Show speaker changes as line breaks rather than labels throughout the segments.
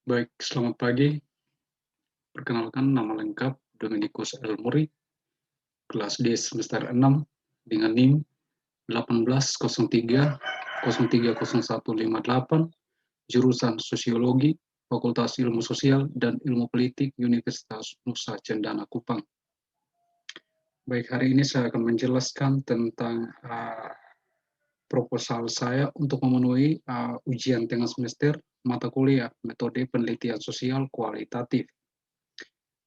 Baik, selamat pagi. Perkenalkan nama lengkap Dominikus Elmuri, kelas D semester 6 dengan NIM 1803 030158, jurusan Sosiologi, Fakultas Ilmu Sosial dan Ilmu Politik Universitas Nusa Cendana Kupang. Baik, hari ini saya akan menjelaskan tentang proposal saya untuk memenuhi ujian tengah semester mata kuliah metode penelitian sosial kualitatif.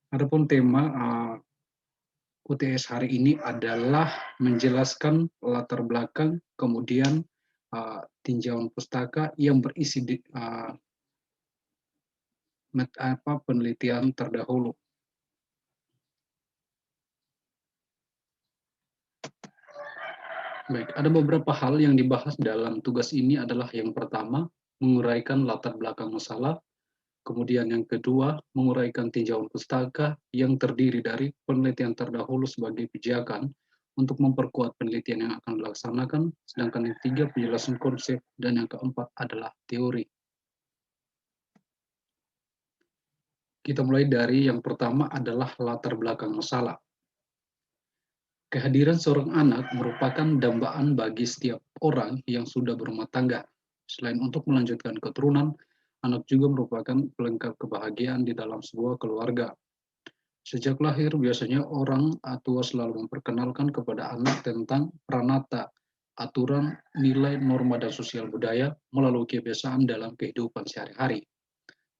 Adapun tema UTS hari ini adalah menjelaskan latar belakang, kemudian tinjauan pustaka yang berisi penelitian terdahulu. Baik, ada beberapa hal yang dibahas dalam tugas ini adalah yang pertama, menguraikan latar belakang masalah, kemudian yang kedua, menguraikan tinjauan pustaka yang terdiri dari penelitian terdahulu sebagai pijakan untuk memperkuat penelitian yang akan dilaksanakan, sedangkan yang ketiga, penjelasan konsep, dan yang keempat adalah teori. Kita mulai dari yang pertama adalah latar belakang masalah. Kehadiran seorang anak merupakan dambaan bagi setiap orang yang sudah berumah tangga. Selain untuk melanjutkan keturunan, anak juga merupakan pelengkap kebahagiaan di dalam sebuah keluarga. Sejak lahir, biasanya orang tua selalu memperkenalkan kepada anak tentang pranata, aturan, nilai, norma, dan sosial budaya melalui kebiasaan dalam kehidupan sehari-hari.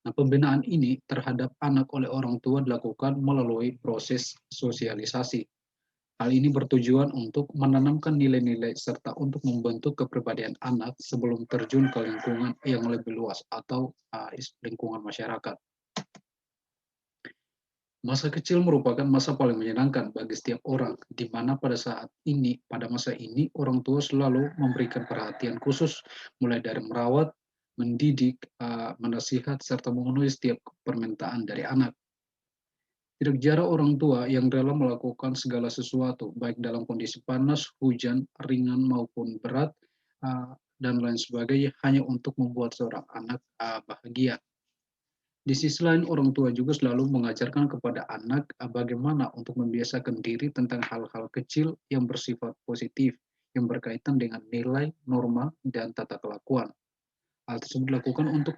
Nah, pembinaan ini terhadap anak oleh orang tua dilakukan melalui proses sosialisasi. Hal ini bertujuan untuk menanamkan nilai-nilai serta untuk membentuk kepribadian anak sebelum terjun ke lingkungan yang lebih luas atau lingkungan masyarakat. Masa kecil merupakan masa paling menyenangkan bagi setiap orang, di mana pada masa ini, orang tua selalu memberikan perhatian khusus, mulai dari merawat, mendidik, menasihat, serta memenuhi setiap permintaan dari anak. Tidak jarang orang tua yang rela melakukan segala sesuatu, baik dalam kondisi panas, hujan, ringan maupun berat, dan lain sebagainya, hanya untuk membuat seorang anak bahagia. Di sisi lain, orang tua juga selalu mengajarkan kepada anak bagaimana untuk membiasakan diri tentang hal-hal kecil yang bersifat positif, yang berkaitan dengan nilai, norma, dan tata kelakuan. Hal tersebut dilakukan untuk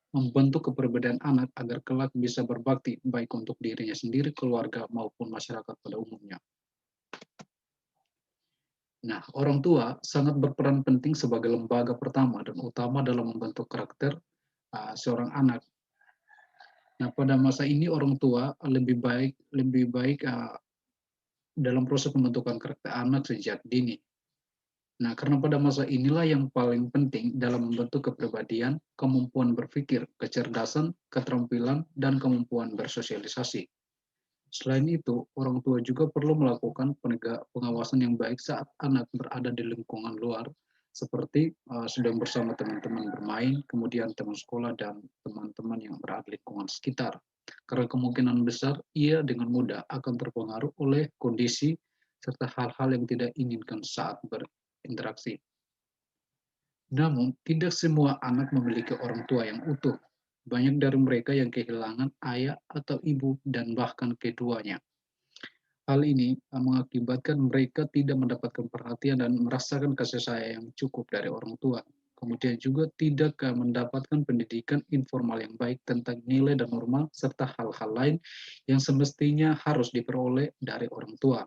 membentuk kepribadian anak agar kelak bisa berbakti baik untuk dirinya sendiri, keluarga, maupun masyarakat pada umumnya. Nah, orang tua sangat berperan penting sebagai lembaga pertama dan utama dalam membentuk karakter seorang anak. Nah, pada masa ini orang tua lebih baik dalam proses pembentukan karakter anak sejak dini. Nah, karena pada masa inilah yang paling penting dalam membentuk kepribadian, kemampuan berpikir, kecerdasan, keterampilan, dan kemampuan bersosialisasi. Selain itu, orang tua juga perlu melakukan pengawasan yang baik saat anak berada di lingkungan luar, seperti sedang bersama teman-teman bermain, kemudian teman sekolah, dan teman-teman yang berada di lingkungan sekitar. Karena kemungkinan besar ia dengan mudah akan terpengaruh oleh kondisi serta hal-hal yang tidak inginkan saat berinteraksi. Namun, tidak semua anak memiliki orang tua yang utuh. Banyak dari mereka yang kehilangan ayah atau ibu dan bahkan keduanya. Hal ini mengakibatkan mereka tidak mendapatkan perhatian dan merasakan kasih sayang yang cukup dari orang tua. Kemudian juga tidak mendapatkan pendidikan informal yang baik tentang nilai dan norma serta hal-hal lain yang semestinya harus diperoleh dari orang tua.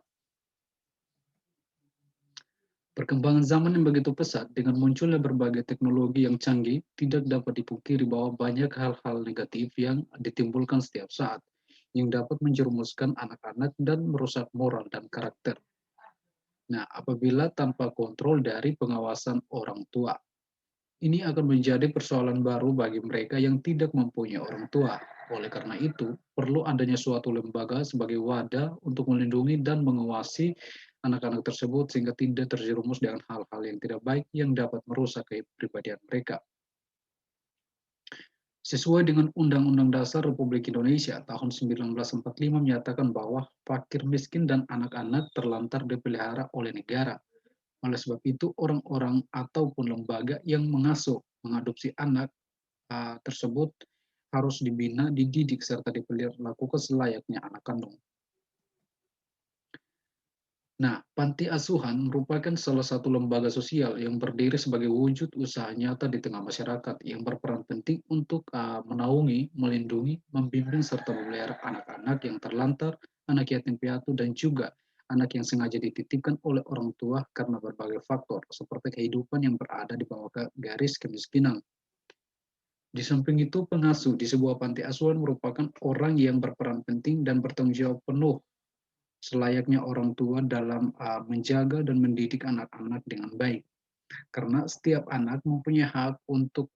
Perkembangan zaman yang begitu pesat dengan munculnya berbagai teknologi yang canggih tidak dapat dipungkiri bahwa banyak hal-hal negatif yang ditimbulkan setiap saat yang dapat menjerumuskan anak-anak dan merusak moral dan karakter. Nah, apabila tanpa kontrol dari pengawasan orang tua, ini akan menjadi persoalan baru bagi mereka yang tidak mempunyai orang tua. Oleh karena itu, perlu adanya suatu lembaga sebagai wadah untuk melindungi dan mengawasi anak-anak tersebut sehingga tidak terjerumus dengan hal-hal yang tidak baik yang dapat merusak kepribadian mereka. Sesuai dengan Undang-Undang Dasar Republik Indonesia tahun 1945 menyatakan bahwa fakir miskin dan anak-anak terlantar dipelihara oleh negara. Oleh sebab itu, orang-orang ataupun lembaga yang mengasuh, mengadopsi anak tersebut harus dibina, dididik, serta diperlakukan selayaknya anak kandung. Nah, panti asuhan merupakan salah satu lembaga sosial yang berdiri sebagai wujud usaha nyata di tengah masyarakat yang berperan penting untuk menaungi, melindungi, membimbing, serta memelihara anak-anak yang terlantar, anak yatim piatu, dan juga anak yang sengaja dititipkan oleh orang tua karena berbagai faktor, seperti kehidupan yang berada di bawah garis kemiskinan. Di samping itu, pengasuh di sebuah panti asuhan merupakan orang yang berperan penting dan bertanggung jawab penuh selayaknya orang tua dalam menjaga dan mendidik anak-anak dengan baik. Karena setiap anak mempunyai hak untuk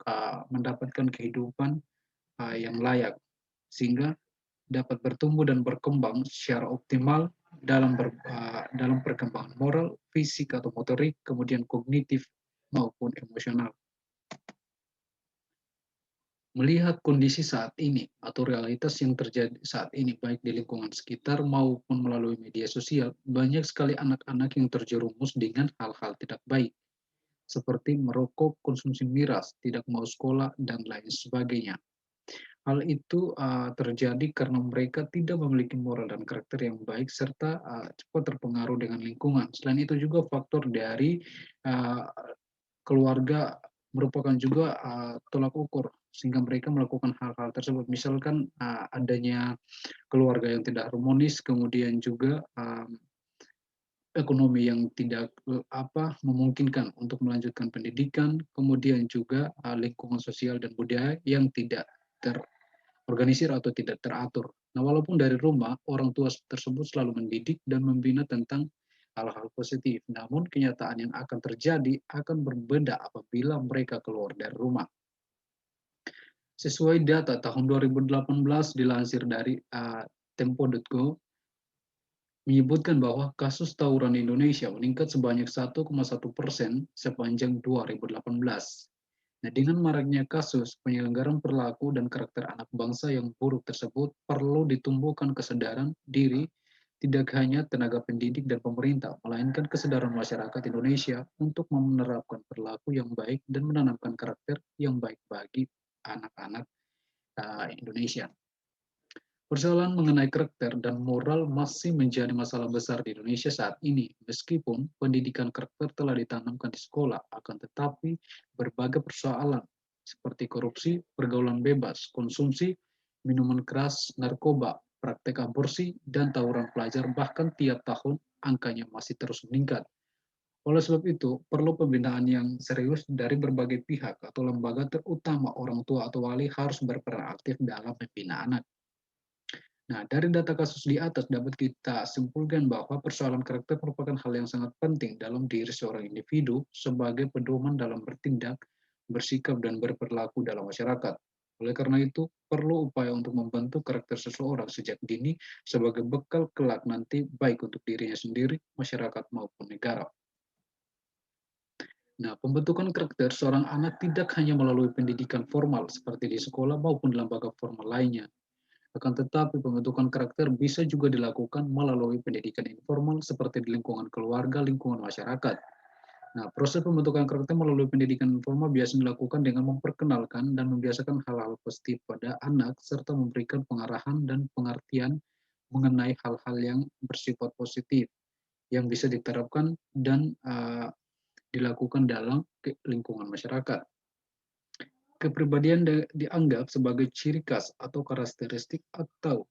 mendapatkan kehidupan yang layak, sehingga dapat bertumbuh dan berkembang secara optimal dalam perkembangan moral, fisik atau motorik, kemudian kognitif maupun emosional. Melihat kondisi saat ini atau realitas yang terjadi saat ini baik di lingkungan sekitar maupun melalui media sosial, banyak sekali anak-anak yang terjerumus dengan hal-hal tidak baik seperti merokok, konsumsi miras, tidak mau sekolah, dan lain sebagainya. Hal itu terjadi karena mereka tidak memiliki moral dan karakter yang baik serta cepat terpengaruh dengan lingkungan. Selain itu juga faktor dari uh, keluarga merupakan juga tolak ukur sehingga mereka melakukan hal-hal tersebut. Misalkan adanya keluarga yang tidak harmonis, kemudian juga ekonomi yang tidak memungkinkan untuk melanjutkan pendidikan, kemudian juga lingkungan sosial dan budaya yang tidak terorganisir atau tidak teratur. Nah, walaupun dari rumah orang tua tersebut selalu mendidik dan membina tentang hal-hal positif, namun kenyataan yang akan terjadi akan berbeda apabila mereka keluar dari rumah. Sesuai data tahun 2018 dilansir dari tempo.go, menyebutkan bahwa kasus tawuran di Indonesia meningkat sebanyak 1,1% sepanjang 2018. Nah, dengan maraknya kasus, penyelenggaraan perilaku dan karakter anak bangsa yang buruk tersebut perlu ditumbuhkan kesadaran diri tidak hanya tenaga pendidik dan pemerintah, melainkan kesadaran masyarakat Indonesia untuk menerapkan perilaku yang baik dan menanamkan karakter yang baik bagi anak-anak Indonesia. Persoalan mengenai karakter dan moral masih menjadi masalah besar di Indonesia saat ini. Meskipun pendidikan karakter telah ditanamkan di sekolah, akan tetapi berbagai persoalan seperti korupsi, pergaulan bebas, konsumsi, minuman keras, narkoba, praktek aborsi, dan tawuran pelajar bahkan tiap tahun angkanya masih terus meningkat. Oleh sebab itu, perlu pembinaan yang serius dari berbagai pihak atau lembaga, terutama orang tua atau wali harus berperan aktif dalam membina anak. Nah, dari data kasus di atas dapat kita simpulkan bahwa persoalan karakter merupakan hal yang sangat penting dalam diri seorang individu sebagai pedoman dalam bertindak, bersikap, dan berperilaku dalam masyarakat. Oleh karena itu, perlu upaya untuk membentuk karakter seseorang sejak dini sebagai bekal kelak nanti baik untuk dirinya sendiri, masyarakat, maupun negara. Nah, pembentukan karakter seorang anak tidak hanya melalui pendidikan formal seperti di sekolah maupun di lembaga formal lainnya. Akan tetapi pembentukan karakter bisa juga dilakukan melalui pendidikan informal seperti di lingkungan keluarga, lingkungan masyarakat. Nah, proses pembentukan karakter melalui pendidikan informal biasa dilakukan dengan memperkenalkan dan membiasakan hal-hal positif pada anak serta memberikan pengarahan dan pengertian mengenai hal-hal yang bersifat positif yang bisa diterapkan dan dilakukan dalam lingkungan masyarakat. Kepribadian dianggap sebagai ciri khas atau karakteristik atau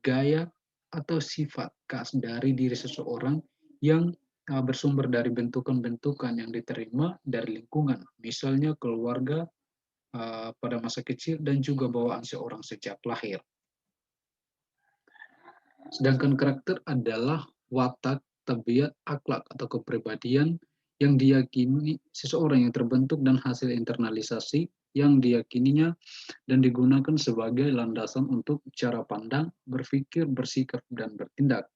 gaya atau sifat khas dari diri seseorang yang bersumber dari bentukan-bentukan yang diterima dari lingkungan, misalnya keluarga pada masa kecil dan juga bawaan seorang sejak lahir. Sedangkan karakter adalah watak, tabiat, akhlak atau kepribadian yang diyakini seseorang yang terbentuk dan hasil internalisasi yang diyakininya dan digunakan sebagai landasan untuk cara pandang, berpikir, bersikap, dan bertindak.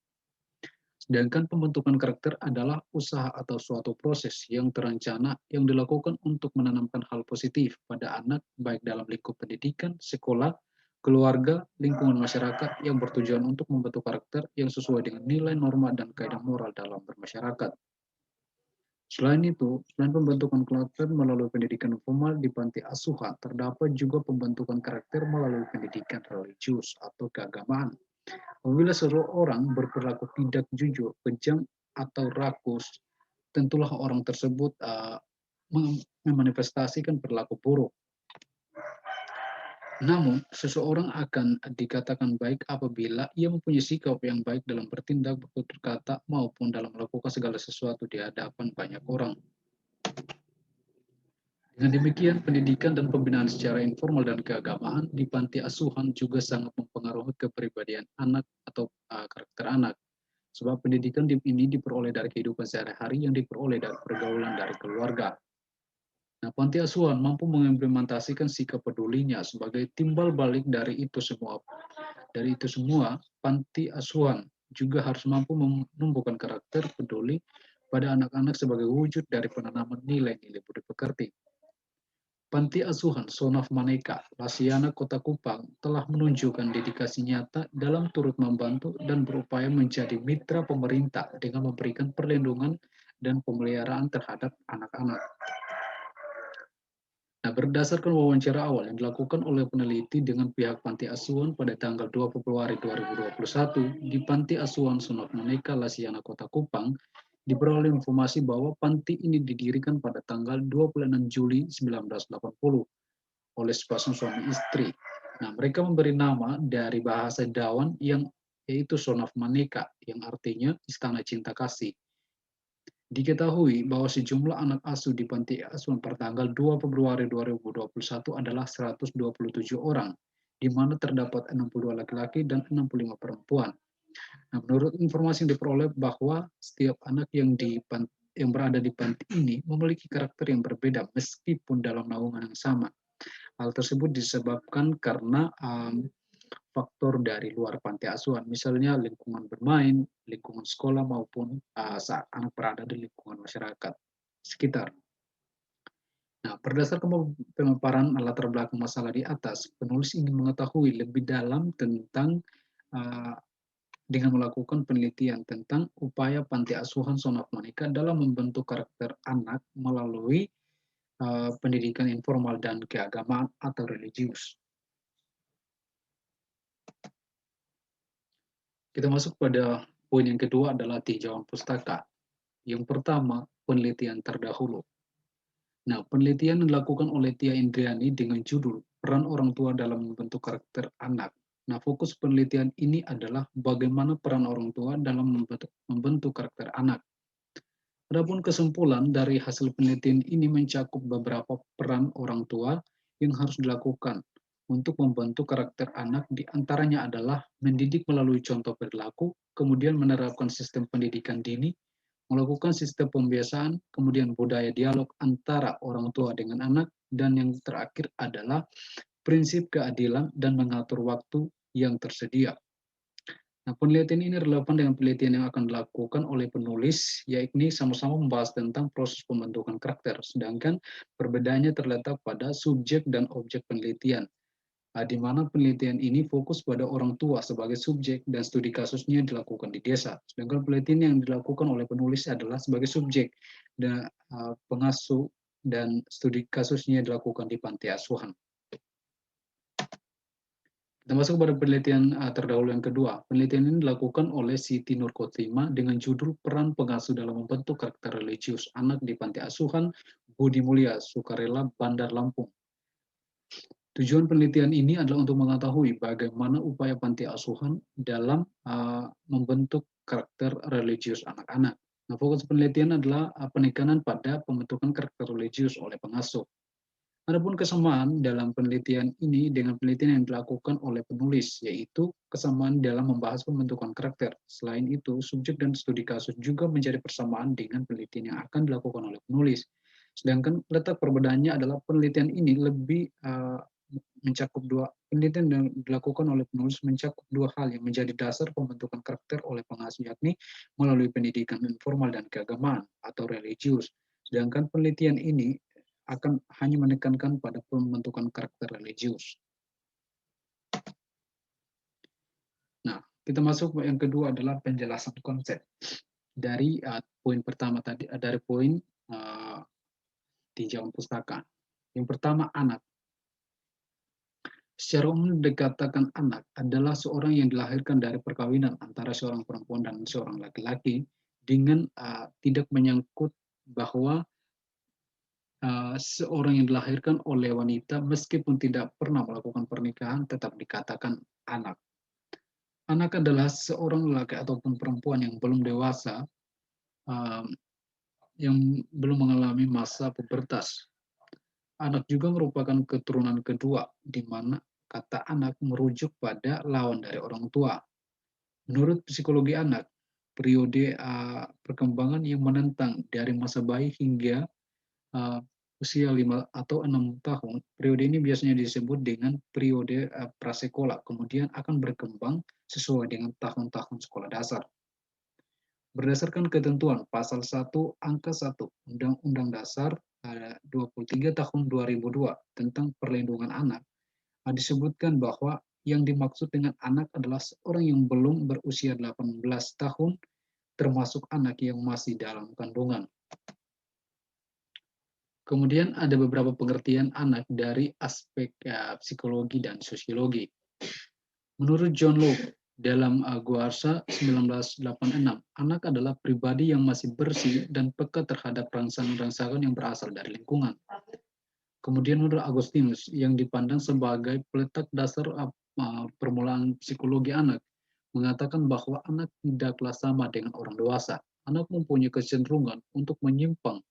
Sedangkan pembentukan karakter adalah usaha atau suatu proses yang terencana yang dilakukan untuk menanamkan hal positif pada anak baik dalam lingkup pendidikan, sekolah, keluarga, lingkungan masyarakat yang bertujuan untuk membentuk karakter yang sesuai dengan nilai, norma, dan kaidah moral dalam bermasyarakat. Selain pembentukan karakter melalui pendidikan formal di panti asuhan, terdapat juga pembentukan karakter melalui pendidikan religius atau keagamaan. Apabila seseorang berperilaku tidak jujur, kejam, atau rakus, tentulah orang tersebut memanifestasikan perilaku buruk. Namun, seseorang akan dikatakan baik apabila ia mempunyai sikap yang baik dalam bertindak, bertutur kata, maupun dalam melakukan segala sesuatu di hadapan banyak orang. Dengan demikian, pendidikan dan pembinaan secara informal dan keagamaan di panti asuhan juga sangat mempengaruhi kepribadian anak atau karakter anak. Sebab pendidikan ini diperoleh dari kehidupan sehari-hari yang diperoleh dari pergaulan dari keluarga. Nah, panti asuhan mampu mengimplementasikan sikap pedulinya sebagai timbal balik dari itu semua. Dari itu semua, panti asuhan juga harus mampu menumbuhkan karakter peduli pada anak-anak sebagai wujud dari penanaman nilai-nilai budi pekerti. Panti asuhan Sonaf Maneka, Lasiana Kota Kupang telah menunjukkan dedikasi nyata dalam turut membantu dan berupaya menjadi mitra pemerintah dengan memberikan perlindungan dan pemeliharaan terhadap anak-anak. Nah, berdasarkan wawancara awal yang dilakukan oleh peneliti dengan pihak Panti Asuhan pada tanggal 2 Februari 2021 di Panti Asuhan Sonaf Maneka, Lasiana Kota Kupang, diperoleh informasi bahwa panti ini didirikan pada tanggal 26 Juli 1980 oleh sepasang suami istri. Nah, mereka memberi nama dari bahasa Dawan yang yaitu Sonaf Maneka, yang artinya Istana Cinta Kasih. Diketahui bahwa sejumlah anak asuh di panti asuhan pada tanggal 2 Februari 2021 adalah 127 orang, di mana terdapat 62 laki-laki dan 65 perempuan. Nah, menurut informasi yang diperoleh bahwa setiap anak yang berada di panti ini memiliki karakter yang berbeda meskipun dalam naungan yang sama. Hal tersebut disebabkan karena faktor dari luar panti asuhan, misalnya lingkungan bermain, lingkungan sekolah, maupun saat anak berada di lingkungan masyarakat sekitar. Nah, berdasarkan pemaparan latar belakang masalah di atas, penulis ingin mengetahui lebih dalam tentang uh, dengan melakukan penelitian tentang upaya panti asuhan Sonaf Maneka dalam membentuk karakter anak melalui pendidikan informal dan keagamaan atau religius. Kita masuk pada poin yang kedua adalah tinjauan pustaka. Yang pertama, penelitian terdahulu. Nah, penelitian yang dilakukan oleh Tia Indriani dengan judul Peran Orang Tua dalam Membentuk Karakter Anak. Nah, fokus penelitian ini adalah bagaimana peran orang tua dalam membentuk karakter anak. Adapun kesimpulan dari hasil penelitian ini mencakup beberapa peran orang tua yang harus dilakukan untuk membentuk karakter anak, di antaranya adalah mendidik melalui contoh perilaku, kemudian menerapkan sistem pendidikan dini, melakukan sistem pembiasaan, kemudian budaya dialog antara orang tua dengan anak, dan yang terakhir adalah prinsip keadilan dan mengatur waktu yang tersedia. Nah, penelitian ini relevan dengan penelitian yang akan dilakukan oleh penulis, yakni sama-sama membahas tentang proses pembentukan karakter, sedangkan perbedaannya terletak pada subjek dan objek penelitian, di mana penelitian ini fokus pada orang tua sebagai subjek dan studi kasusnya dilakukan di desa, sedangkan penelitian yang dilakukan oleh penulis adalah sebagai subjek dan pengasuh dan studi kasusnya dilakukan di panti asuhan. Kita masuk pada penelitian terdahulu yang kedua. Penelitian ini dilakukan oleh Siti Nur Khotimah dengan judul Peran Pengasuh dalam Membentuk Karakter Religius Anak di Panti Asuhan Budi Mulia, Sukarela, Bandar Lampung. Tujuan penelitian ini adalah untuk mengetahui bagaimana upaya panti asuhan dalam membentuk karakter religius anak-anak. Nah, fokus penelitian adalah penekanan pada pembentukan karakter religius oleh pengasuh. Adapun kesamaan dalam penelitian ini dengan penelitian yang dilakukan oleh penulis, yaitu kesamaan dalam membahas pembentukan karakter. Selain itu, subjek dan studi kasus juga menjadi persamaan dengan penelitian yang akan dilakukan oleh penulis. Sedangkan letak perbedaannya adalah penelitian ini lebih mencakup penelitian yang dilakukan oleh penulis mencakup dua hal yang menjadi dasar pembentukan karakter oleh pengasuh, yakni melalui pendidikan informal dan keagamaan atau religius. Sedangkan penelitian ini akan hanya menekankan pada pembentukan karakter religius. Nah, kita masuk yang kedua adalah penjelasan konsep. Dari poin pertama tadi, dari poin uh, tinjauan pustaka. Yang pertama, anak. Secara umum dikatakan anak adalah seorang yang dilahirkan dari perkawinan antara seorang perempuan dan seorang laki-laki dengan tidak menyangkut bahwa seorang yang dilahirkan oleh wanita meskipun tidak pernah melakukan pernikahan tetap dikatakan anak. Anak adalah seorang laki ataupun perempuan yang belum dewasa, um, yang belum mengalami masa pubertas. Anak juga merupakan keturunan kedua, di mana kata anak merujuk pada lawan dari orang tua. Menurut psikologi anak, periode perkembangan yang menentang dari masa bayi hingga uh, usia 5 atau 6 tahun, periode ini biasanya disebut dengan periode prasekolah, kemudian akan berkembang sesuai dengan tahun-tahun sekolah dasar. Berdasarkan ketentuan Pasal 1 Angka 1 Undang-Undang Dasar 23 tahun 2002 tentang perlindungan anak, disebutkan bahwa yang dimaksud dengan anak adalah seorang yang belum berusia 18 tahun, termasuk anak yang masih dalam kandungan. Kemudian ada beberapa pengertian anak dari aspek psikologi dan sosiologi. Menurut John Locke, dalam Guarsa 1986, anak adalah pribadi yang masih bersih dan peka terhadap rangsangan-rangsangan yang berasal dari lingkungan. Kemudian menurut Agustinus, yang dipandang sebagai peletak dasar permulaan psikologi anak, mengatakan bahwa anak tidaklah sama dengan orang dewasa. Anak mempunyai kecenderungan untuk menyimpang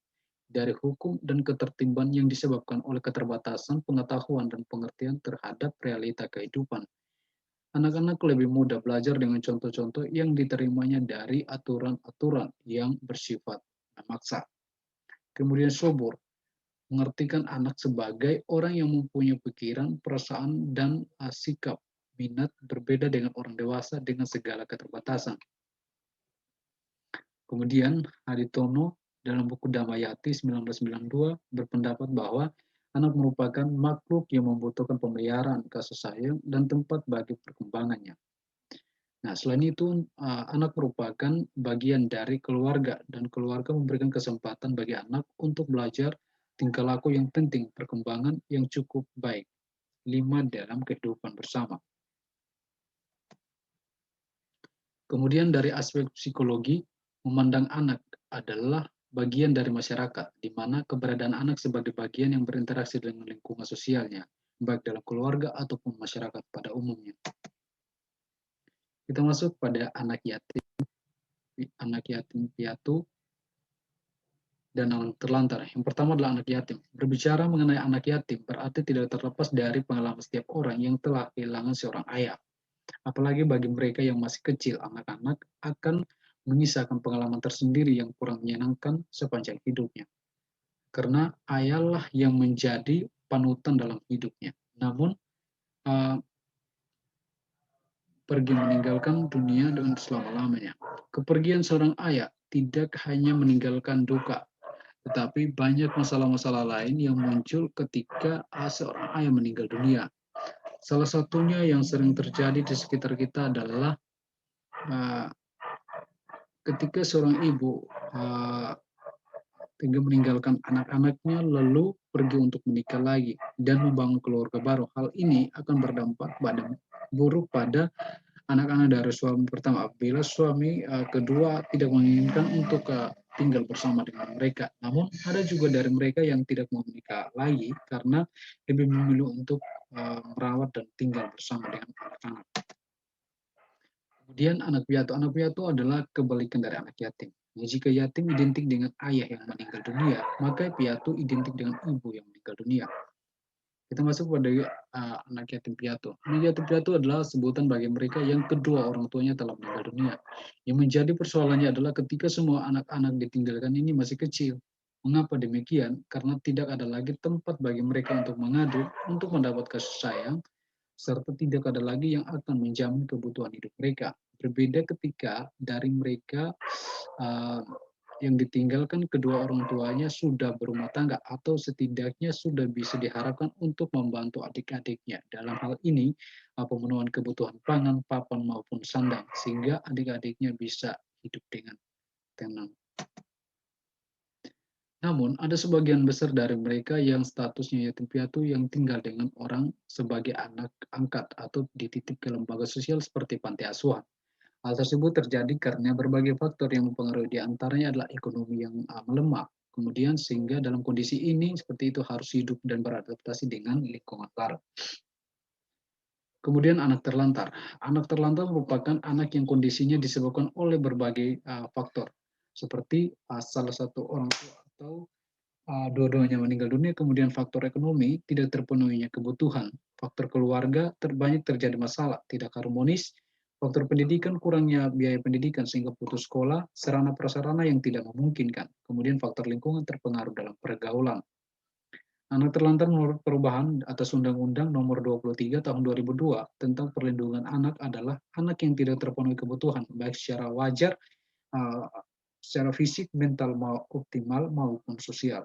dari hukum dan ketertiban yang disebabkan oleh keterbatasan pengetahuan dan pengertian terhadap realita kehidupan. Anak-anak lebih mudah belajar dengan contoh-contoh yang diterimanya dari aturan-aturan yang bersifat memaksa. Kemudian Sobor mengartikan anak sebagai orang yang mempunyai pikiran, perasaan, dan sikap minat berbeda dengan orang dewasa dengan segala keterbatasan. Kemudian Haditono dalam buku Damayati 1992 berpendapat bahwa anak merupakan makhluk yang membutuhkan pemeliharaan, kasih sayang, dan tempat bagi perkembangannya. Nah, selain itu, anak merupakan bagian dari keluarga, dan keluarga memberikan kesempatan bagi anak untuk belajar tingkah laku yang penting, perkembangan yang cukup baik. 5 dalam kehidupan bersama. Kemudian dari aspek psikologi, memandang anak adalah bagian dari masyarakat, di mana keberadaan anak sebagai bagian yang berinteraksi dengan lingkungan sosialnya, baik dalam keluarga ataupun masyarakat pada umumnya. Kita masuk pada anak yatim piatu, dan anak terlantar. Yang pertama adalah anak yatim. Berbicara mengenai anak yatim berarti tidak terlepas dari pengalaman setiap orang yang telah kehilangan seorang ayah. Apalagi bagi mereka yang masih kecil, anak-anak akan mengisahkan pengalaman tersendiri yang kurang menyenangkan sepanjang hidupnya. Karena ayahlah yang menjadi panutan dalam hidupnya. Namun, pergi meninggalkan dunia dengan selama-lamanya. Kepergian seorang ayah tidak hanya meninggalkan duka, tetapi banyak masalah-masalah lain yang muncul ketika seorang ayah meninggal dunia. Salah satunya yang sering terjadi di sekitar kita adalah ketika seorang ibu tinggal meninggalkan anak-anaknya lalu pergi untuk menikah lagi dan membangun keluarga baru. Hal ini akan berdampak buruk pada anak-anak dari suami pertama. Bila suami kedua tidak menginginkan untuk tinggal bersama dengan mereka. Namun ada juga dari mereka yang tidak mau menikah lagi karena lebih memilih untuk merawat dan tinggal bersama dengan anak-anak. Kemudian anak piatu. Anak piatu adalah kebalikan dari anak yatim. Jika yatim identik dengan ayah yang meninggal dunia, maka piatu identik dengan ibu yang meninggal dunia. Kita masuk pada anak yatim piatu. Anak yatim piatu adalah sebutan bagi mereka yang kedua orang tuanya telah meninggal dunia. Yang menjadi persoalannya adalah ketika semua anak-anak ditinggalkan ini masih kecil. Mengapa demikian? Karena tidak ada lagi tempat bagi mereka untuk mengadu, untuk mendapat kasih sayang, serta tidak ada lagi yang akan menjamin kebutuhan hidup mereka. Berbeda ketika dari mereka yang ditinggalkan kedua orang tuanya sudah berumah tangga atau setidaknya sudah bisa diharapkan untuk membantu adik-adiknya. Dalam hal ini, pemenuhan kebutuhan pangan, papan maupun sandang, sehingga adik-adiknya bisa hidup dengan tenang. Namun, ada sebagian besar dari mereka yang statusnya yatim piatu yang tinggal dengan orang sebagai anak angkat atau dititip ke lembaga sosial seperti panti asuhan. Hal tersebut terjadi karena berbagai faktor yang mempengaruhi, di antaranya adalah ekonomi yang melemah. Kemudian sehingga dalam kondisi ini seperti itu harus hidup dan beradaptasi dengan lingkungan baru. Kemudian anak terlantar. Anak terlantar merupakan anak yang kondisinya disebabkan oleh berbagai faktor, seperti salah satu orang tua atau dua-duanya meninggal dunia, kemudian faktor ekonomi, tidak terpenuhinya kebutuhan, faktor keluarga, terbanyak terjadi masalah, tidak harmonis, faktor pendidikan, kurangnya biaya pendidikan sehingga putus sekolah, sarana prasarana yang tidak memungkinkan, kemudian faktor lingkungan terpengaruh dalam pergaulan. Anak terlantar menurut perubahan atas Undang-Undang Nomor 23 Tahun 2002 tentang Perlindungan Anak adalah anak yang tidak terpenuhi kebutuhan, baik secara wajar, uh, secara fisik, mental optimal maupun sosial.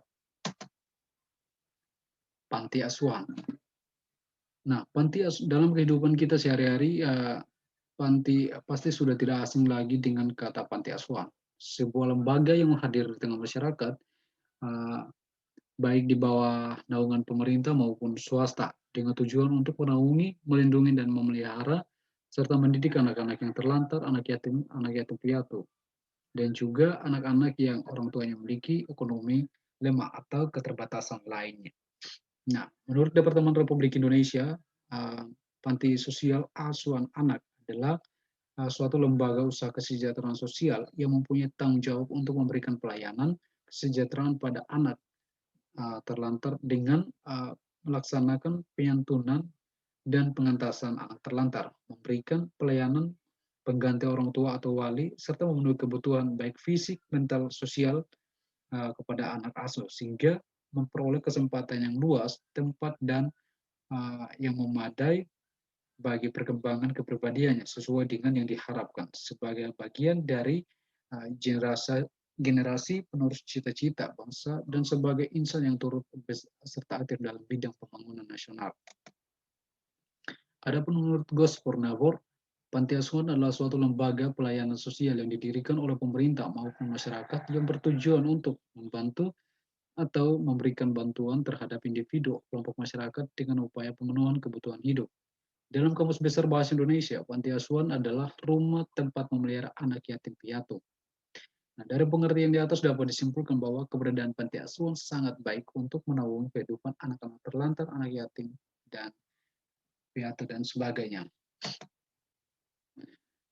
Panti asuhan. Nah, dalam kehidupan kita sehari-hari, panti pasti sudah tidak asing lagi dengan kata panti asuhan. Sebuah lembaga yang hadir di tengah masyarakat, eh, baik di bawah naungan pemerintah maupun swasta, dengan tujuan untuk menaungi, melindungi, dan memelihara, serta mendidik anak-anak yang terlantar, anak yatim piatu, dan juga anak-anak yang orang tuanya memiliki ekonomi lemah atau keterbatasan lainnya. Nah, menurut Departemen Republik Indonesia, uh, Panti Sosial Asuhan Anak adalah suatu lembaga usaha kesejahteraan sosial yang mempunyai tanggung jawab untuk memberikan pelayanan kesejahteraan pada anak terlantar dengan melaksanakan penyantunan dan pengentasan anak terlantar, memberikan pelayanan pengganti orang tua atau wali, serta memenuhi kebutuhan baik fisik, mental, sosial kepada anak asuh, sehingga memperoleh kesempatan yang luas, tempat, dan yang memadai bagi perkembangan kepribadiannya sesuai dengan yang diharapkan sebagai bagian dari generasi generasi penerus cita-cita bangsa dan sebagai insan yang turut serta aktif dalam bidang pembangunan nasional. Adapun menurut Gos Purnavor, panti asuhan adalah suatu lembaga pelayanan sosial yang didirikan oleh pemerintah maupun masyarakat yang bertujuan untuk membantu atau memberikan bantuan terhadap individu kelompok masyarakat dengan upaya pemenuhan kebutuhan hidup. Dalam Kamus Besar Bahasa Indonesia, panti asuhan adalah rumah tempat memelihara anak yatim piatu. Nah, dari pengertian di atas dapat disimpulkan bahwa keberadaan panti asuhan sangat baik untuk menaungi kehidupan anak-anak terlantar, anak yatim, dan piatu, dan sebagainya.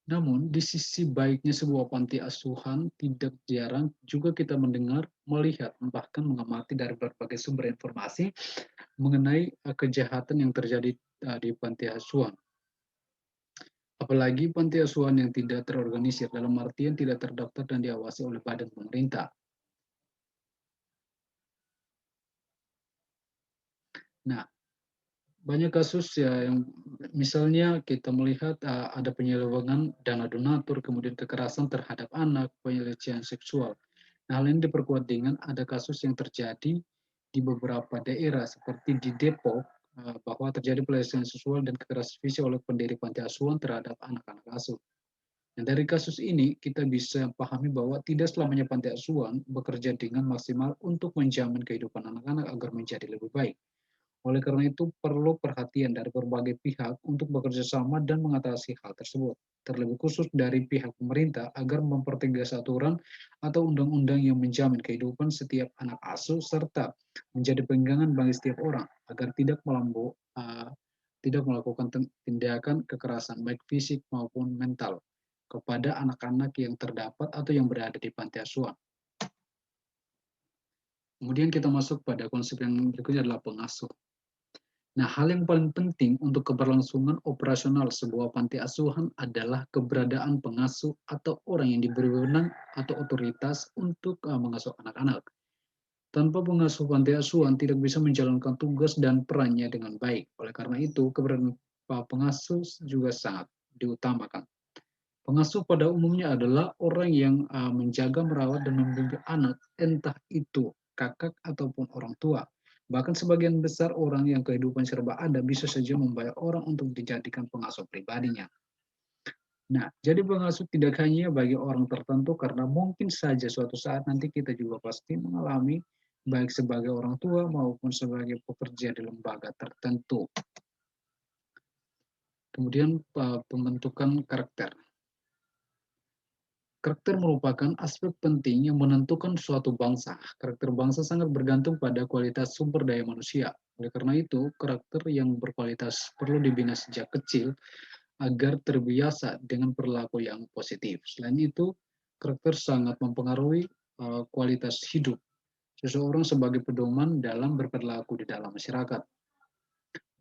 Namun, di sisi baiknya sebuah panti asuhan, tidak jarang juga kita mendengar, melihat, bahkan mengamati dari berbagai sumber informasi mengenai kejahatan yang terjadi di panti asuhan. Apalagi panti asuhan yang tidak terorganisir, dalam artian tidak terdaftar dan diawasi oleh badan pemerintah. Nah, banyak kasus ya yang misalnya kita melihat ada penyelewengan dana donatur, kemudian kekerasan terhadap anak, pelecehan seksual. Nah, hal ini diperkuat dengan ada kasus yang terjadi di beberapa daerah seperti di Depok, bahwa terjadi pelecehan seksual dan kekerasan fisik oleh pendiri panti asuhan terhadap anak-anak asuh. Nah, dari kasus ini kita bisa pahami bahwa tidak selamanya panti asuhan bekerja dengan maksimal untuk menjamin kehidupan anak-anak agar menjadi lebih baik. Oleh karena itu, perlu perhatian dari berbagai pihak untuk bekerja sama dan mengatasi hal tersebut. Terlebih khusus dari pihak pemerintah agar mempertegas aturan atau undang-undang yang menjamin kehidupan setiap anak asuh serta menjadi pegangan bagi setiap orang agar tidak melakukan tindakan kekerasan baik fisik maupun mental kepada anak-anak yang terdapat atau yang berada di panti asuhan. Kemudian kita masuk pada konsep yang berikutnya adalah pengasuh. Nah, hal yang paling penting untuk keberlangsungan operasional sebuah panti asuhan adalah keberadaan pengasuh atau orang yang diberi wewenang atau otoritas untuk mengasuh anak-anak. Tanpa pengasuh panti asuhan tidak bisa menjalankan tugas dan perannya dengan baik. Oleh karena itu, keberadaan pengasuh juga sangat diutamakan. Pengasuh pada umumnya adalah orang yang menjaga, merawat, dan membimbing anak, entah itu kakak ataupun orang tua. Bahkan sebagian besar orang yang kehidupan serba ada bisa saja membayar orang untuk dijadikan pengasuh pribadinya. Nah, jadi pengasuh tidak hanya bagi orang tertentu karena mungkin saja suatu saat nanti kita juga pasti mengalami baik sebagai orang tua maupun sebagai pekerja di lembaga tertentu. Kemudian pembentukan karakter. Karakter merupakan aspek penting yang menentukan suatu bangsa. Karakter bangsa sangat bergantung pada kualitas sumber daya manusia. Oleh karena itu, karakter yang berkualitas perlu dibina sejak kecil agar terbiasa dengan perilaku yang positif. Selain itu, karakter sangat mempengaruhi kualitas hidup seseorang sebagai pedoman dalam berperilaku di dalam masyarakat.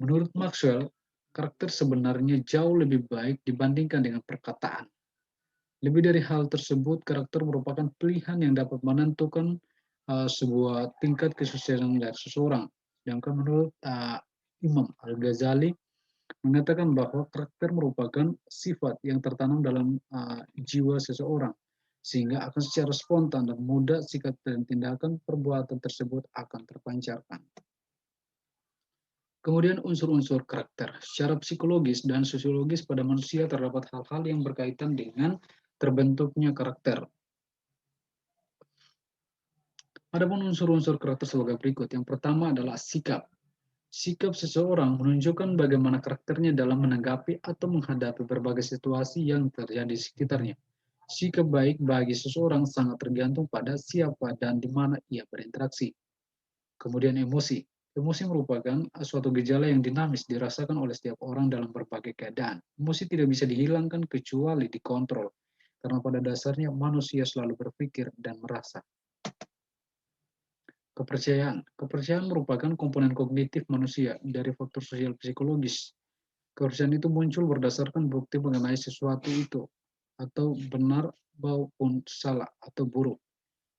Menurut Maxwell, karakter sebenarnya jauh lebih baik dibandingkan dengan perkataan. Lebih dari hal tersebut, karakter merupakan pilihan yang dapat menentukan sebuah tingkat kesuksesan dari seseorang. Sedangkan menurut Imam Al-Ghazali mengatakan bahwa karakter merupakan sifat yang tertanam dalam jiwa seseorang, sehingga akan secara spontan dan mudah sikap dan tindakan perbuatan tersebut akan terpancarkan. Kemudian unsur-unsur karakter. Secara psikologis dan sosiologis pada manusia terdapat hal-hal yang berkaitan dengan terbentuknya karakter. Adapun unsur-unsur karakter sebagai berikut. Yang pertama adalah sikap. Sikap seseorang menunjukkan bagaimana karakternya dalam menanggapi atau menghadapi berbagai situasi yang terjadi di sekitarnya. Sikap baik bagi seseorang sangat tergantung pada siapa dan di mana ia berinteraksi. Kemudian emosi. Emosi merupakan suatu gejala yang dinamis dirasakan oleh setiap orang dalam berbagai keadaan. Emosi tidak bisa dihilangkan kecuali dikontrol, karena pada dasarnya manusia selalu berpikir dan merasa. Kepercayaan. Kepercayaan merupakan komponen kognitif manusia dari faktor sosial psikologis. Kepercayaan itu muncul berdasarkan bukti mengenai sesuatu itu, atau benar maupun salah atau buruk.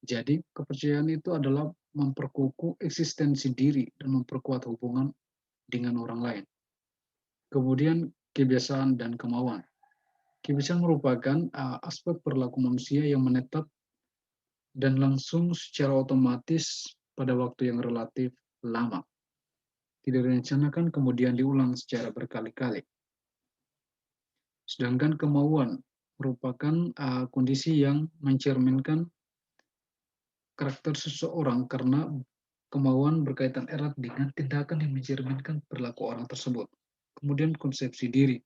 Jadi, kepercayaan itu adalah memperkukuh eksistensi diri dan memperkuat hubungan dengan orang lain. Kemudian, kebiasaan dan kemauan. Kebiasaan merupakan aspek perilaku manusia yang menetap dan langsung secara otomatis pada waktu yang relatif lama. Tidak direncanakan kemudian diulang secara berkali-kali. Sedangkan kemauan merupakan kondisi yang mencerminkan karakter seseorang karena kemauan berkaitan erat dengan tindakan yang mencerminkan perilaku orang tersebut. Kemudian konsepsi diri.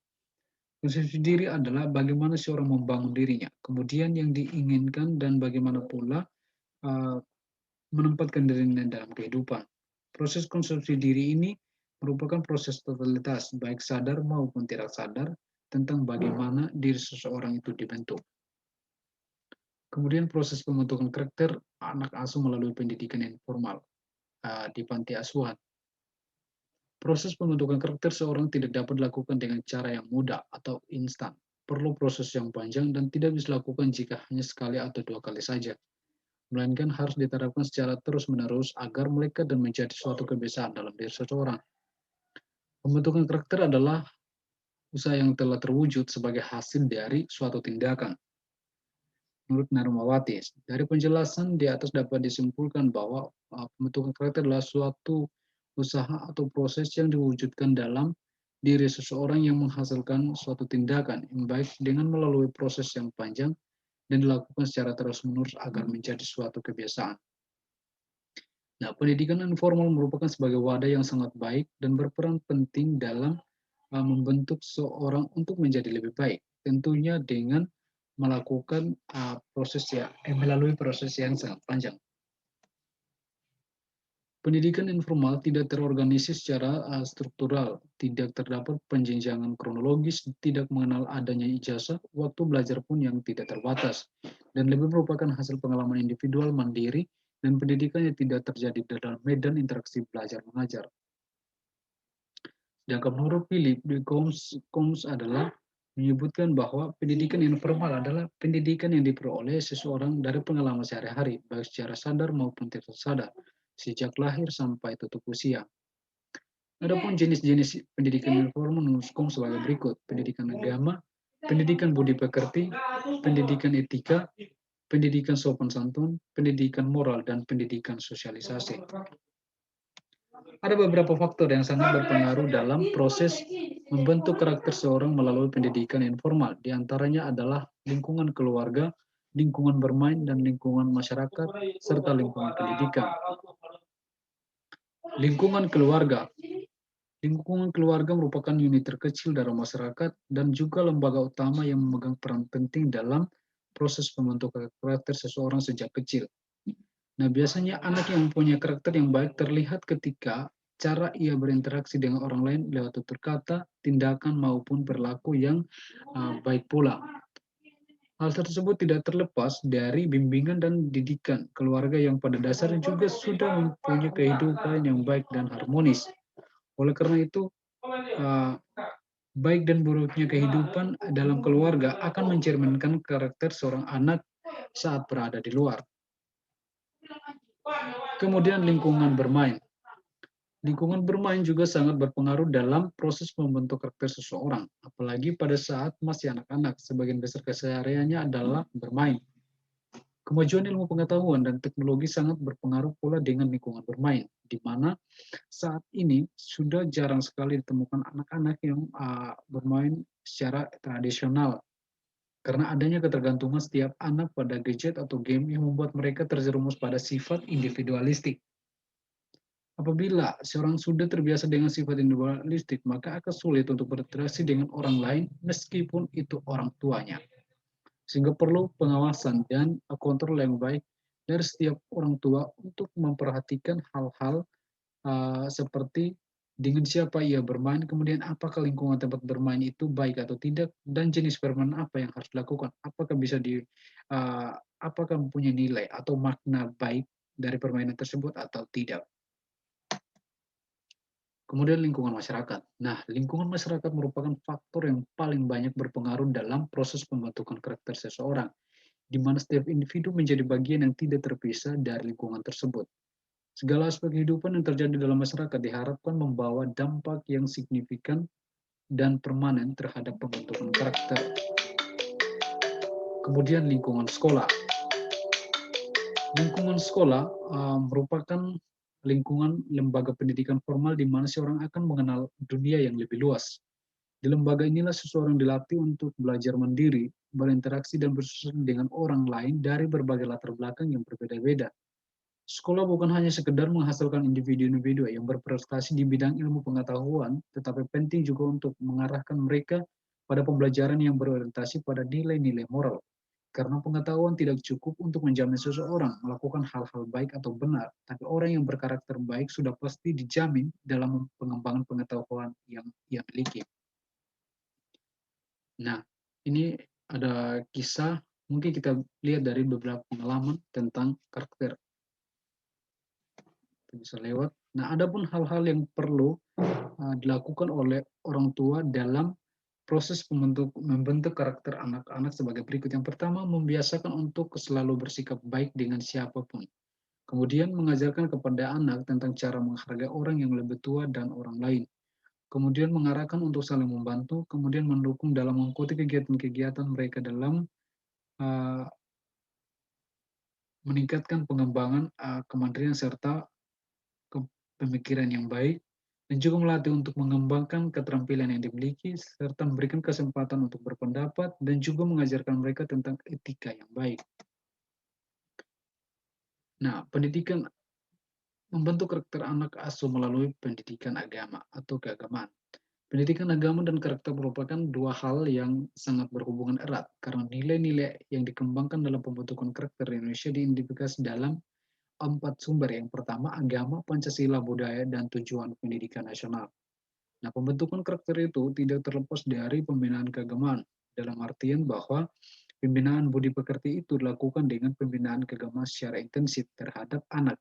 Konsepsi diri adalah bagaimana seorang membangun dirinya. Kemudian yang diinginkan dan bagaimana pula uh, menempatkan dirinya dalam kehidupan. Proses konsepsi diri ini merupakan proses totalitas, baik sadar maupun tidak sadar, tentang bagaimana diri seseorang itu dibentuk. Kemudian proses pembentukan karakter anak asuh melalui pendidikan informal di panti asuhan. Proses pembentukan karakter seorang tidak dapat dilakukan dengan cara yang mudah atau instan. Perlu proses yang panjang dan tidak bisa dilakukan jika hanya sekali atau dua kali saja, melainkan harus diterapkan secara terus-menerus agar mereka dan menjadi suatu kebiasaan dalam diri seseorang. Pembentukan karakter adalah usaha yang telah terwujud sebagai hasil dari suatu tindakan. Menurut Narmawati, dari penjelasan di atas dapat disimpulkan bahwa pembentukan karakter adalah suatu usaha atau proses yang diwujudkan dalam diri seseorang yang menghasilkan suatu tindakan yang baik dengan melalui proses yang panjang dan dilakukan secara terus-menerus agar menjadi suatu kebiasaan. Nah, pendidikan informal merupakan sebagai wadah yang sangat baik dan berperan penting dalam membentuk seorang untuk menjadi lebih baik. Tentunya dengan melakukan melalui proses yang sangat panjang. Pendidikan informal tidak terorganisir secara struktural, tidak terdapat penjenjangan kronologis, tidak mengenal adanya ijazah, waktu belajar pun yang tidak terbatas, dan lebih merupakan hasil pengalaman individual mandiri dan pendidikan yang tidak terjadi dalam medan interaksi belajar mengajar. Sedangkan menurut Philip, Combs adalah menyebutkan bahwa pendidikan informal adalah pendidikan yang diperoleh seseorang dari pengalaman sehari-hari, baik secara sadar maupun tidak sadar, sejak lahir sampai tutup usia. Adapun jenis-jenis pendidikan informal menurut Combs sebagai berikut: pendidikan agama, pendidikan budi pekerti, pendidikan etika, pendidikan sopan santun, pendidikan moral, dan pendidikan sosialisasi. Ada beberapa faktor yang sangat berpengaruh dalam proses Membentuk karakter seorang melalui pendidikan informal, di antaranya adalah lingkungan keluarga, lingkungan bermain, dan lingkungan masyarakat, serta lingkungan pendidikan. Lingkungan keluarga. Lingkungan keluarga merupakan unit terkecil dalam masyarakat dan juga lembaga utama yang memegang peran penting dalam proses pembentukan karakter seseorang sejak kecil. Nah, biasanya anak yang mempunyai karakter yang baik terlihat ketika cara ia berinteraksi dengan orang lain lewat tutur kata, tindakan, maupun perilaku yang baik pula. Hal tersebut tidak terlepas dari bimbingan dan didikan keluarga yang pada dasarnya juga sudah mempunyai kehidupan yang baik dan harmonis. Oleh karena itu, eh, baik dan buruknya kehidupan dalam keluarga akan mencerminkan karakter seorang anak saat berada di luar. Kemudian lingkungan bermain. Lingkungan bermain juga sangat berpengaruh dalam proses membentuk karakter seseorang, apalagi pada saat masih anak-anak. Sebagian besar kesehariannya adalah bermain. Kemajuan ilmu pengetahuan dan teknologi sangat berpengaruh pula dengan lingkungan bermain, di mana saat ini sudah jarang sekali ditemukan anak-anak yang bermain secara tradisional, karena adanya ketergantungan setiap anak pada gadget atau game yang membuat mereka terjerumus pada sifat individualistik. Apabila seorang sudah terbiasa dengan sifat individualistik, maka akan sulit untuk berinteraksi dengan orang lain meskipun itu orang tuanya. Sehingga perlu pengawasan dan kontrol yang baik dari setiap orang tua untuk memperhatikan hal-hal seperti dengan siapa ia bermain, kemudian apakah lingkungan tempat bermain itu baik atau tidak, dan jenis permainan apa yang harus dilakukan, apakah bisa apakah mempunyai nilai atau makna baik dari permainan tersebut atau tidak. Kemudian lingkungan masyarakat. Nah, lingkungan masyarakat merupakan faktor yang paling banyak berpengaruh dalam proses pembentukan karakter seseorang, di mana setiap individu menjadi bagian yang tidak terpisah dari lingkungan tersebut. Segala aspek kehidupan yang terjadi dalam masyarakat diharapkan membawa dampak yang signifikan dan permanen terhadap pembentukan karakter. Kemudian lingkungan sekolah. Lingkungan sekolah merupakan lingkungan lembaga pendidikan formal di mana seorang akan mengenal dunia yang lebih luas. Di lembaga inilah seseorang dilatih untuk belajar mandiri, berinteraksi dan bersosialisasi dengan orang lain dari berbagai latar belakang yang berbeda-beda. Sekolah bukan hanya sekedar menghasilkan individu-individu yang berprestasi di bidang ilmu pengetahuan, tetapi penting juga untuk mengarahkan mereka pada pembelajaran yang berorientasi pada nilai-nilai moral. Karena pengetahuan tidak cukup untuk menjamin seseorang melakukan hal-hal baik atau benar, tapi orang yang berkarakter baik sudah pasti dijamin dalam pengembangan pengetahuan yang ia miliki. Nah, ini ada kisah, mungkin kita lihat dari beberapa pengalaman tentang karakter. Bisa lewat. Nah, ada pun hal-hal yang perlu dilakukan oleh orang tua dalam proses membentuk karakter anak-anak sebagai berikut. Yang pertama, membiasakan untuk selalu bersikap baik dengan siapapun. Kemudian mengajarkan kepada anak tentang cara menghargai orang yang lebih tua dan orang lain. Kemudian mengarahkan untuk saling membantu, kemudian mendukung dalam mengikuti kegiatan-kegiatan mereka dalam uh, meningkatkan pengembangan kemandirian serta pemikiran yang baik, dan juga melatih untuk mengembangkan keterampilan yang dimiliki, serta memberikan kesempatan untuk berpendapat, dan juga mengajarkan mereka tentang etika yang baik. Nah, pendidikan membentuk karakter anak asuh melalui pendidikan agama atau keagamaan. Pendidikan agama dan karakter merupakan dua hal yang sangat berhubungan erat, karena nilai-nilai yang dikembangkan dalam pembentukan karakter Indonesia diidentifikasi dalam 4 sumber. Yang pertama, agama, Pancasila, budaya, dan tujuan pendidikan nasional. Nah, pembentukan karakter itu tidak terlepas dari pembinaan keagamaan, dalam artian bahwa pembinaan budi pekerti itu dilakukan dengan pembinaan keagamaan secara intensif terhadap anak.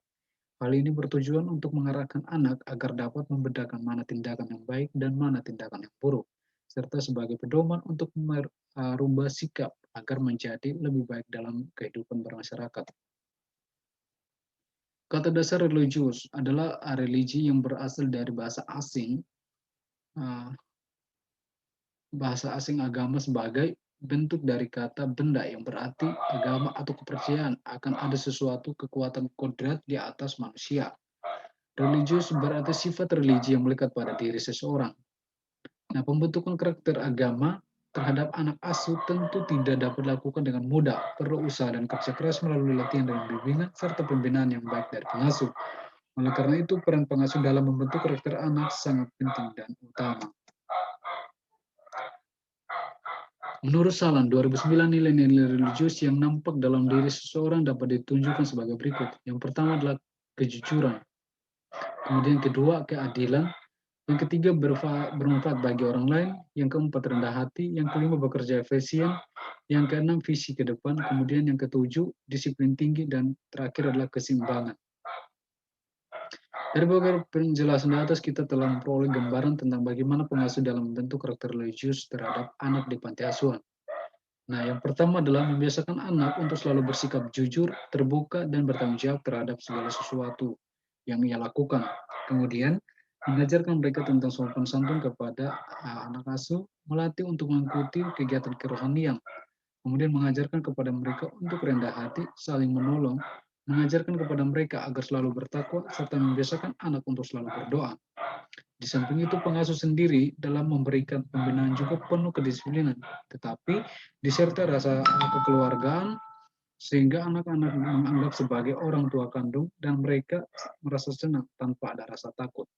Hal ini bertujuan untuk mengarahkan anak agar dapat membedakan mana tindakan yang baik dan mana tindakan yang buruk, serta sebagai pedoman untuk merubah sikap agar menjadi lebih baik dalam kehidupan bermasyarakat. Kata dasar religius adalah religi yang berasal dari uh, bahasa asing agama sebagai bentuk dari kata benda yang berarti agama atau kepercayaan akan ada sesuatu kekuatan kodrat di atas manusia. Religius berarti sifat religi yang melekat pada diri seseorang. Nah, pembentukan karakter agama terhadap anak asuh tentu tidak dapat dilakukan dengan mudah, perlu usaha dan kerja keras melalui latihan dan bimbingan serta pembinaan yang baik dari pengasuh. Oleh karena itu, peran pengasuh dalam membentuk karakter anak sangat penting dan utama. Menurut Salan, 2009 nilai-nilai religius yang nampak dalam diri seseorang dapat ditunjukkan sebagai berikut. Yang pertama adalah kejujuran, kemudian kedua keadilan, yang ketiga bermanfaat bagi orang lain, yang keempat rendah hati, yang kelima bekerja efisien, yang keenam visi ke depan, kemudian yang ketujuh disiplin tinggi, dan terakhir adalah keseimbangan. Dari beberapa penjelasan di atas kita telah memperoleh gambaran tentang bagaimana pengasuh dalam membentuk karakter religius terhadap anak di panti asuhan. Nah, yang pertama adalah membiasakan anak untuk selalu bersikap jujur, terbuka, dan bertanggung jawab terhadap segala sesuatu yang ia lakukan. Kemudian, mengajarkan mereka tentang sopan santun kepada anak asuh, melatih untuk mengikuti kegiatan kerohanian, kemudian mengajarkan kepada mereka untuk rendah hati, saling menolong, mengajarkan kepada mereka agar selalu bertakwa, serta membiasakan anak untuk selalu berdoa. Di samping itu, pengasuh sendiri dalam memberikan pembinaan juga penuh kedisiplinan, tetapi disertai rasa kekeluargaan, sehingga anak-anak menganggap sebagai orang tua kandung dan mereka merasa senang tanpa ada rasa takut.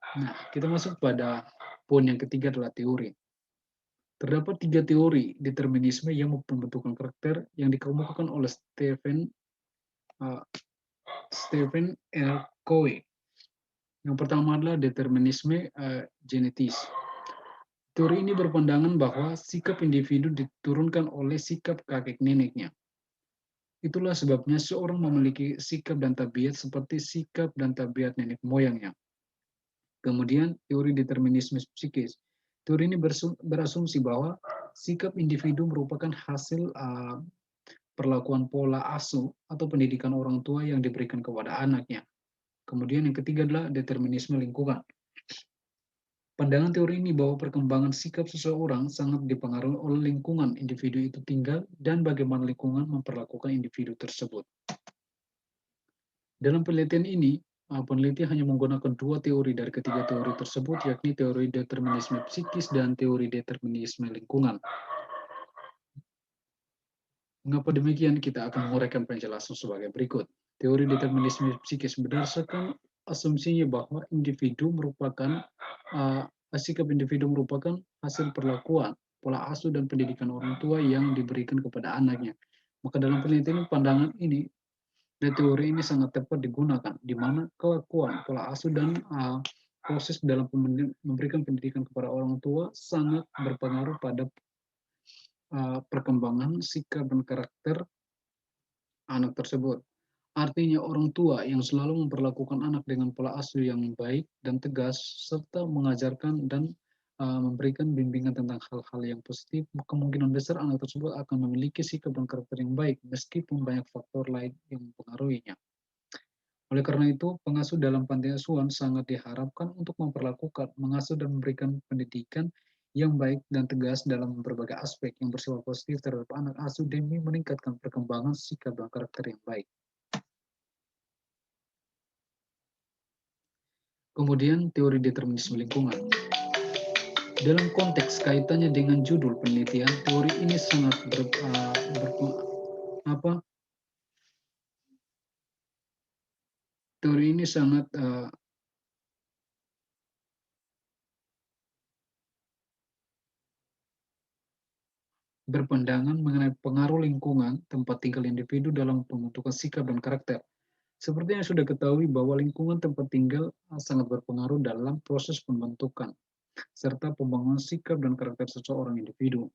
Nah, kita masuk pada poin yang ketiga adalah teori. Terdapat 3 teori determinisme yang pembentukan karakter yang dikemukakan oleh uh, Stephen L. Covey. Yang pertama adalah determinisme genetis. Teori ini berpandangan bahwa sikap individu diturunkan oleh sikap kakek neneknya. Itulah sebabnya seorang memiliki sikap dan tabiat seperti sikap dan tabiat nenek moyangnya. Kemudian teori determinisme psikis. Teori ini berasumsi bahwa sikap individu merupakan hasil perlakuan pola asuh atau pendidikan orang tua yang diberikan kepada anaknya. Kemudian yang ketiga adalah determinisme lingkungan. Pandangan teori ini bahwa perkembangan sikap seseorang sangat dipengaruhi oleh lingkungan individu itu tinggal dan bagaimana lingkungan memperlakukan individu tersebut. Dalam penelitian ini, peneliti hanya menggunakan 2 teori dari ketiga teori tersebut, yakni teori determinisme psikis dan teori determinisme lingkungan. Mengapa demikian? Kita akan menguraikan penjelasan sebagai berikut. Teori determinisme psikis berdasarkan asumsinya bahwa sikap individu merupakan hasil perlakuan, pola asuh dan pendidikan orang tua yang diberikan kepada anaknya. Maka dalam penelitian pandangan ini, teori ini sangat tepat digunakan, di mana kelakuan, pola asuh, dan proses dalam memberikan pendidikan kepada orang tua sangat berpengaruh pada perkembangan sikap dan karakter anak tersebut. Artinya orang tua yang selalu memperlakukan anak dengan pola asuh yang baik dan tegas, serta mengajarkan dan memberikan bimbingan tentang hal-hal yang positif, kemungkinan besar anak tersebut akan memiliki sikap dan karakter yang baik, meskipun banyak faktor lain yang mempengaruhinya. Oleh karena itu, pengasuh dalam panti asuhan sangat diharapkan untuk memperlakukan, mengasuh, dan memberikan pendidikan yang baik dan tegas dalam berbagai aspek yang bersifat positif terhadap anak asuh demi meningkatkan perkembangan sikap dan karakter yang baik. Kemudian, teori determinisme lingkungan. Dalam konteks kaitannya dengan judul penelitian, teori ini sangat berpandangan mengenai pengaruh lingkungan tempat tinggal individu dalam pembentukan sikap dan karakter. Seperti yang sudah ketahui bahwa lingkungan tempat tinggal sangat berpengaruh dalam proses pembentukan serta pembangunan sikap dan karakter seorang individu.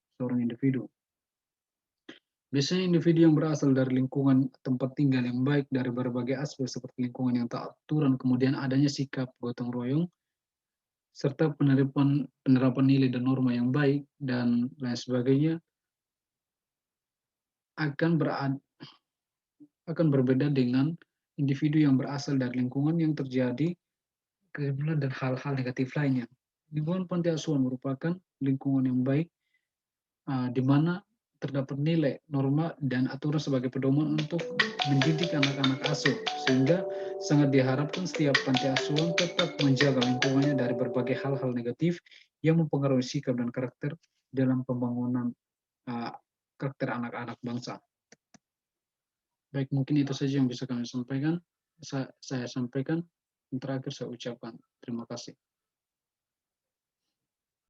Biasanya individu yang berasal dari lingkungan tempat tinggal yang baik dari berbagai aspek seperti lingkungan yang tak aturan, kemudian adanya sikap gotong royong, serta penerapan nilai dan norma yang baik dan lain sebagainya akan berbeda dengan individu yang berasal dari lingkungan yang terjadi kegagalan dan hal-hal negatif lainnya. Lingkungan panti asuhan merupakan lingkungan yang baik di mana terdapat nilai, norma, dan aturan sebagai pedoman untuk mendidik anak-anak asuh, sehingga sangat diharapkan setiap panti asuhan tetap menjaga lingkungannya dari berbagai hal-hal negatif yang mempengaruhi sikap dan karakter dalam pembangunan uh, karakter anak-anak bangsa. Baik, mungkin itu saja yang bisa kami sampaikan. Saya sampaikan. Yang terakhir saya ucapkan terima kasih.